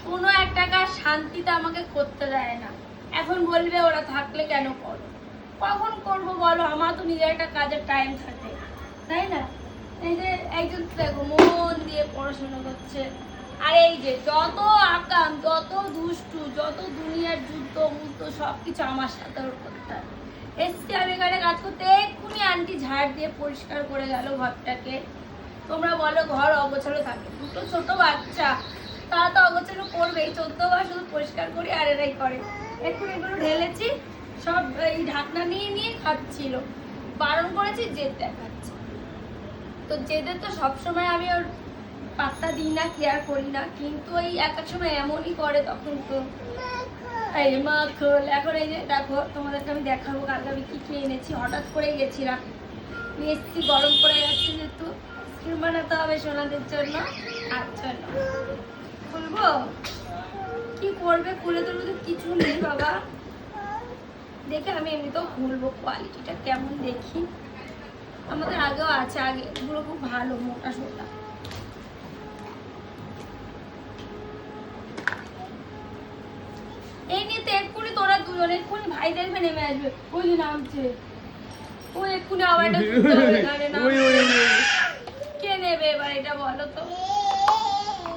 কোনো একটা কাজ শান্তিতে আমাকে করতে দেয় না। এখন বলবে ওরা থাকলে কেন করো, কখন করবো বলো? আমার তো নিজের একটা কাজের টাইম থাকে, তাই না? এই যে একজন দেখো মন দিয়ে পড়াশোনা করছে, আর এই যে যত আকাম, যত দুষ্টু, যত দুনিয়ার যুদ্ধ মুদ্ধ সবকিছু আমার সাথে ওর করতে হয়। এসছি আমি এখানে কাজ করতে, এক্ষুনি আন্টি ঝাড় দিয়ে পরিষ্কার করে গেল ঘরটাকে। তোমরা বলো ঘর অগোছালো থাকে, দুটো ছোট বাচ্চা, তারা তো অগোছালো করবেই। 14 বার শুধু পরিষ্কার করি আর এরাই করে। এক্ষুনি এগুলো ঢেলেছি, সব এই ঢাকনা নিয়ে নিয়ে খাচ্ছিল, বারণ করেছি জেদ দেখাচ্ছে। তো জেদে তো সবসময় আমি ওর পাত্তা দিই না, কেয়ার করি না, কিন্তু ওই এক এক সময় এমনই করে, তখন তো এই মা খোল। এখন এই যে দেখো তোমাদেরকে আমি দেখাবো কালকে আমি কি খেয়ে এনেছি। হঠাৎ করে গেছিলাম, নিয়ে এসেছি, গরম পড়ে যাচ্ছে যেহেতু আইসক্রিম বানাতে হবে সোনাদের জন্য। আর জন্য খুলবো, কি করবে খুলে দেবো তো কিছু নেই বাবা। দেখে আমি এমনিতেও খুলবো, কোয়ালিটিটা কেমন দেখি। আমাদের আগেও আছে, আগে এগুলো খুব ভালো মোটা সোটা। এই নিতে এক্ষুনি তোরা দুজন এক্ষুনি ভাই দেখবে নেমে আসবে, ওই যে নামছে, ও এক্ষুনি আবার এটা কে নেবে এবার এটা বলো তো?